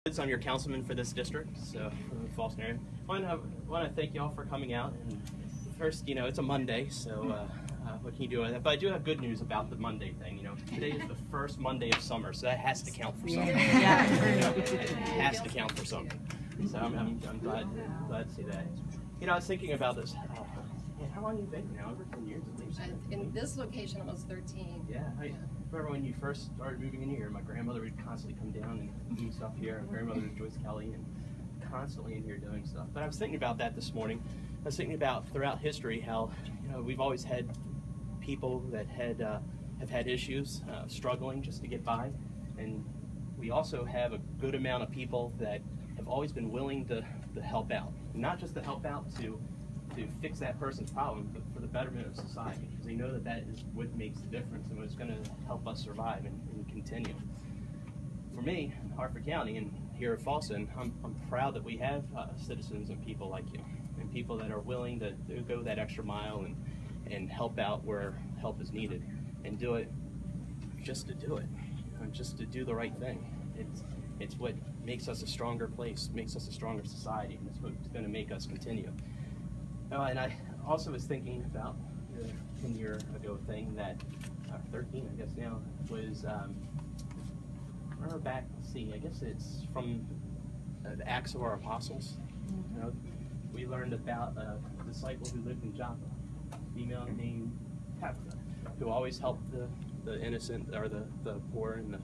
I'm your councilman for this district, so from the Falls area. I want to thank you all for coming out. And first, it's a Monday, so what can you do with it? But I do have good news about the Monday thing. Today is the first Monday of summer, so that has to count for something. Yeah. It has to count for something. So I'm glad to see that. I was thinking about this. How long have you been now? Over 10 years at least. In this location, almost 13. Yeah. I remember when you first started moving in here, my grandmother would constantly come down and do stuff here. My grandmother was Joyce Kelly, and constantly in here doing stuff. But I was thinking about that this morning. I was thinking about throughout history how we've always had people that have had issues, struggling just to get by, and we also have a good amount of people that have always been willing to help out, not just to help out to fix that person's problem, but for the betterment of society, because they know that is what makes the difference and what's going to help us survive and continue. For me, in Hartford County and here at Falston, I'm proud that we have citizens and people like you, and people that are willing to go that extra mile and help out where help is needed, and do it just to do it, just to do the right thing. It's what makes us a stronger place, makes us a stronger society, and it's what's going to make us continue. And I also was thinking about the 10-year ago thing that, 13 I guess now, was, I remember back, let's see, I guess it's from the Acts of our Apostles. We learned about a disciple who lived in Joppa, a female named Tabitha, who always helped the innocent, or the poor and the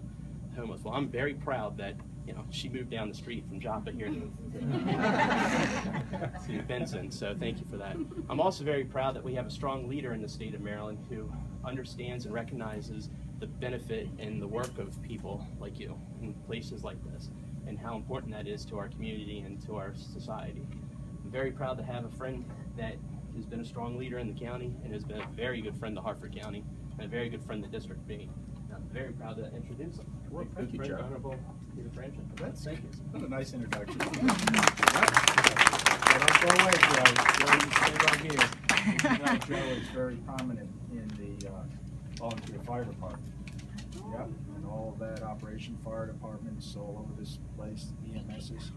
homeless. Well, I'm very proud that she moved down the street from Joppa here to Benson, so thank you for that. I'm also very proud that we have a strong leader in the state of Maryland who understands and recognizes the benefit and the work of people like you in places like this, and how important that is to our community and to our society. I'm very proud to have a friend that has been a strong leader in the county and has been a very good friend to Hartford County and a very good friend to District B. I'm very proud to introduce him. Well, thank you, Joe. Honorable Peter Franchise. Thank you. What a nice introduction. Don't go away, Joe. Joe, you stay right here. Joe is very prominent in the volunteer fire department. Yep, and all of that operation fire departments all over this place, EMSs.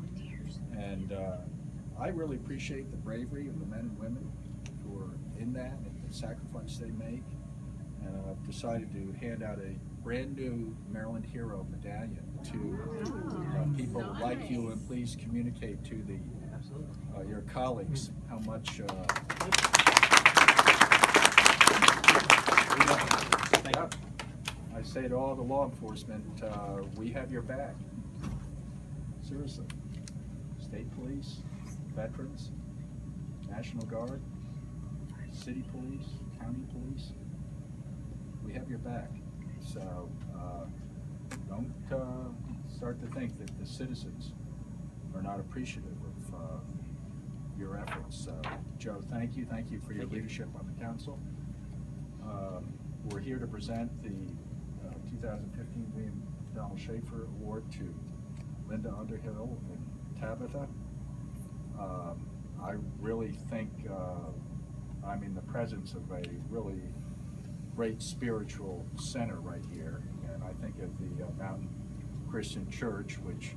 And I really appreciate the bravery of the men and women who are in that and the sacrifice they make. And I've decided to hand out a brand new Maryland Hero medallion to people like you, and please communicate to your colleagues how much I say to all the law enforcement, we have your back. Seriously. State police, veterans, National Guard, city police, county police. We have your back. So don't start to think that the citizens are not appreciative of your efforts. So Joe, thank you. Thank you for your leadership on the council. We're here to present the 2015 William Donald Schaefer Award to Linda Underhill and Tabitha. I really think I'm in the presence of a really great spiritual center right here, and I think of the Mountain Christian Church, which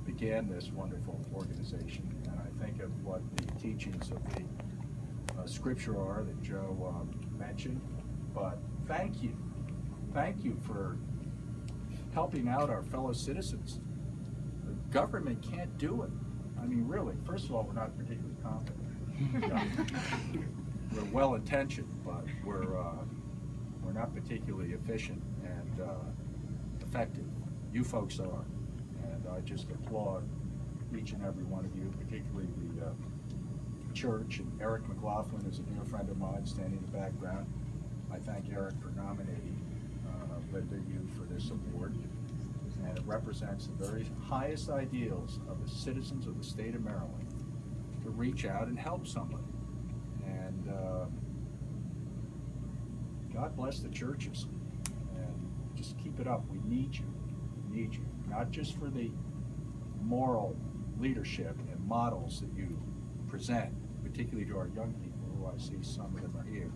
began this wonderful organization, and I think of what the teachings of the scripture are that Joe mentioned. But thank you for helping out our fellow citizens. The government can't do it. I mean, really, first of all, we're not particularly competent. We're well-intentioned, but we're not particularly efficient and effective. You folks are, and I just applaud each and every one of you, particularly the church, and Eric McLaughlin is a dear friend of mine standing in the background. I thank Eric for nominating Linda, you for this award, and it represents the very highest ideals of the citizens of the state of Maryland to reach out and help somebody. And God bless the churches, and just keep it up. We need you. We need you, not just for the moral leadership and models that you present, particularly to our young people, who I see some of them are here,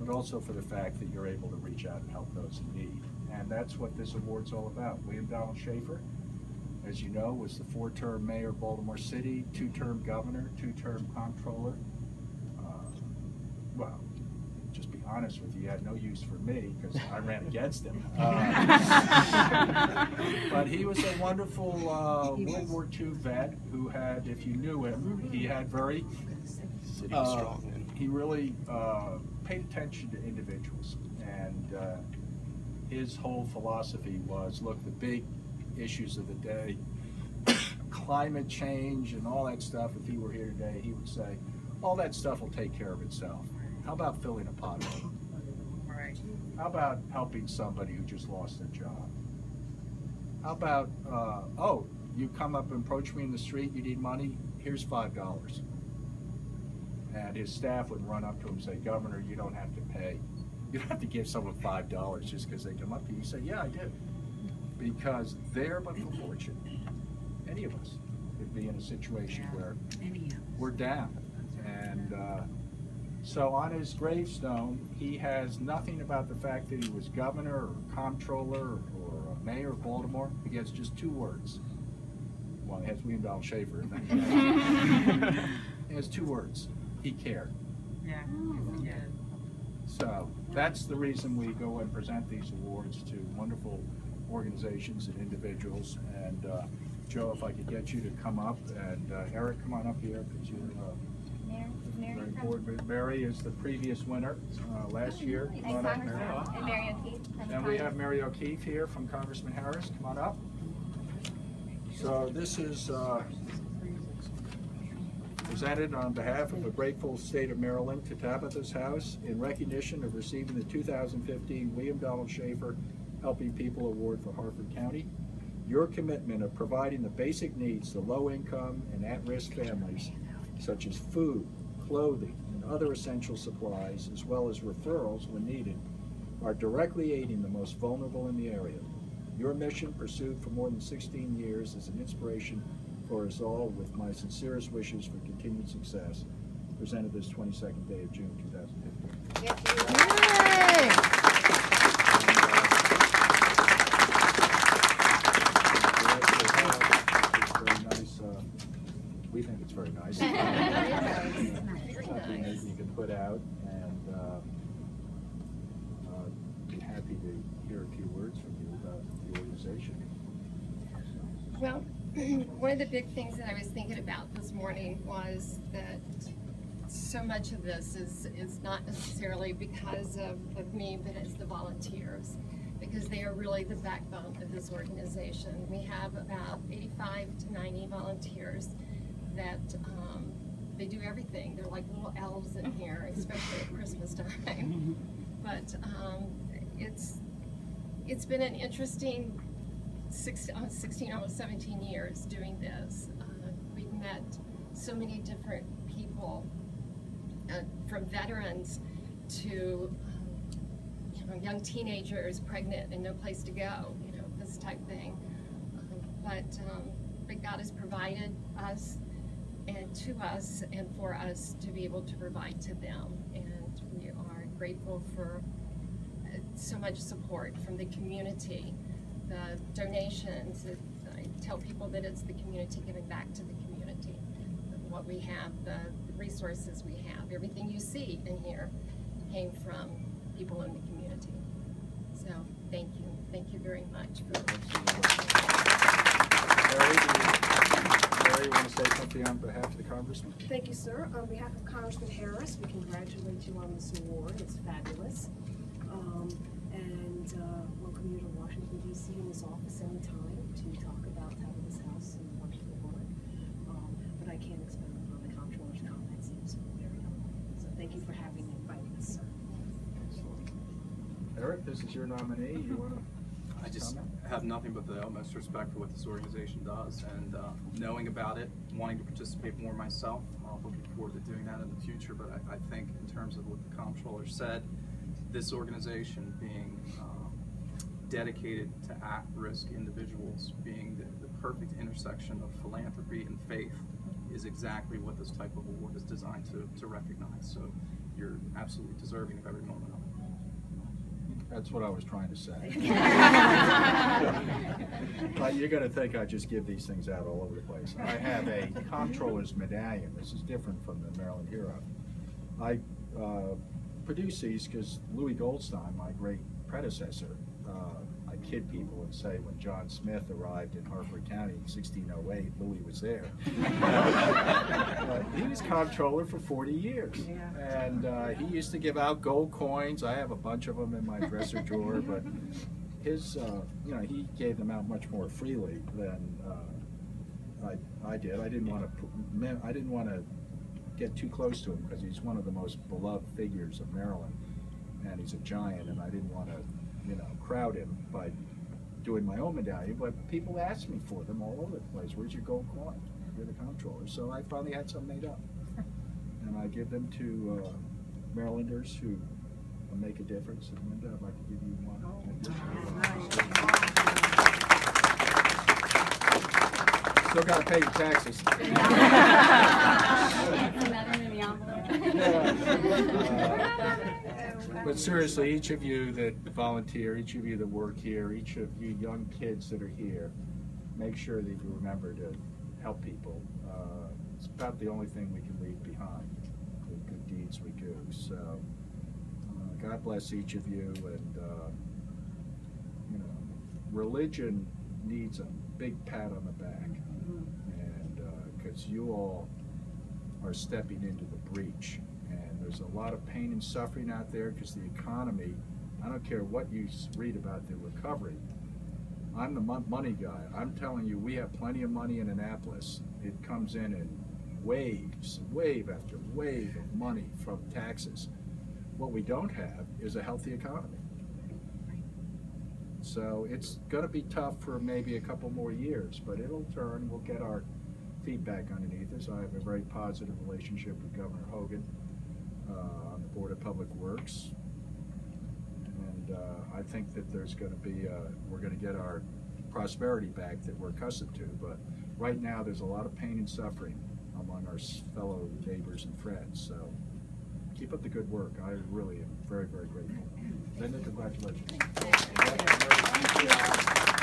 but also for the fact that you're able to reach out and help those in need. And that's what this award's all about. William Donald Schaefer, as you know, was the 4-term mayor of Baltimore City, 2-term governor, 2-term comptroller. Well, just be honest with you, he had no use for me because I ran against him. But he was a wonderful World War II vet who had, if you knew him, he had very, City was strong then. he really paid attention to individuals. And his whole philosophy was, look, the big issues of the day, climate change and all that stuff, if he were here today, he would say, all that stuff will take care of itself. How about filling a pothole? Right. How about helping somebody who just lost their job? How about, oh, you come up and approach me in the street, you need money, here's $5. And his staff would run up to him and say, Governor, you don't have to pay. You don't have to give someone $5 just because they come up to you. You say, yeah, I do. Because there, but for fortune, any of us could be in a situation where we're down. And so on his gravestone, he has nothing about the fact that he was governor or comptroller or mayor of Baltimore. He has just 2 words. Well, he has William Donald Schaefer. And then he has 2 words. He cared. Yeah. Yeah. So that's the reason we go and present these awards to wonderful organizations and individuals. And Joe, if I could get you to come up, and Eric, come on up here, because you're very important. Mary is the previous winner last year. Come on up, Mary. And Mary O'Keefe. And we have Mary O'Keefe here from Congressman Harris. Come on up. So this is presented on behalf of a grateful state of Maryland to Tabitha's House in recognition of receiving the 2015 William Donald Schaefer Helping People Award for Harford County. Your commitment of providing the basic needs to low-income and at-risk families, such as food, clothing, and other essential supplies, as well as referrals when needed, are directly aiding the most vulnerable in the area. Your mission, pursued for more than 16 years, is an inspiration for us all, with my sincerest wishes for continued success. Presented this 22nd day of June 2015. It's very nice. We think it's very nice. Something that you can put out, and be happy to hear a few words from you about the organization. Well, one of the big things that I was thinking about this morning was that so much of this is not necessarily because of me, but it's the volunteers, because they are really the backbone of this organization. We have about 85 to 90 volunteers that they do everything. They're like little elves in here, especially at Christmas time. But it's been an interesting 16, almost 17 years doing this. We've met so many different people, from veterans to young teenagers pregnant and no place to go, this type thing. But God has provided us and to us and for us to be able to provide to them. And we are grateful for so much support from the community. The donations, I tell people that it's the community giving back to the community. What we have, the resources we have, everything you see in here came from people in the community. So thank you very much. Mary, you want to say something on behalf of the Congressman? Thank you, sir. On behalf of Congressman Harris, we congratulate you on this award. It's fabulous. And welcome you to Washington, D.C. in this office anytime to talk about Tabitha's House and wonderful work. But I can't expand upon the comptroller's comments. He was very helpful. So thank you for having me, inviting us, sir. Excellent. Eric, this is your nominee. You want to I just have nothing but the utmost respect for what this organization does, and knowing about it, wanting to participate more myself, looking forward to doing that in the future. But I think in terms of what the comptroller said, this organization being dedicated to at-risk individuals, being the perfect intersection of philanthropy and faith, is exactly what this type of award is designed to recognize. So you're absolutely deserving of every moment of it. That's what I was trying to say. But you're going to think I just give these things out all over the place. I have a comptroller's medallion. This is different from the Maryland Hero. I produce these because Louis Goldstein, my great predecessor, I kid people and say when John Smith arrived in Harford County in 1608, Louis was there. He was comptroller for 40 years. And he used to give out gold coins. I have a bunch of them in my dresser drawer, but his, you know, he gave them out much more freely than I did. I didn't want to get too close to him because he's one of the most beloved figures of Maryland, and he's a giant, and I didn't want to, you know, crowd him by doing my own medallion. But people ask me for them all over the place. Where's your gold coin? You're the comptroller. So I finally had some made up, and I give them to Marylanders who make a difference. And Linda, I'd like to give you one. Still got to pay your taxes. But seriously, each of you that volunteer, each of you that work here, each of you young kids that are here, make sure that you remember to help people. It's about the only thing we can leave behind, the good deeds we do. So God bless each of you, and you know, religion needs a big pat on the back, and because you all are stepping into the breach, and there's a lot of pain and suffering out there because the economy, I don't care what you read about the recovery, I'm the money guy. I'm telling you, we have plenty of money in Annapolis. It comes in waves, wave after wave of money from taxes. What we don't have is a healthy economy. So it's going to be tough for maybe a couple more years, but it'll turn. We'll get our feedback underneath us. I have a very positive relationship with Governor Hogan on the Board of Public Works, and I think that there's going to be we're going to get our prosperity back that we're accustomed to. But right now, there's a lot of pain and suffering among our fellow neighbors and friends. So keep up the good work. I really am very, very grateful. Linda, congratulations. Thank you.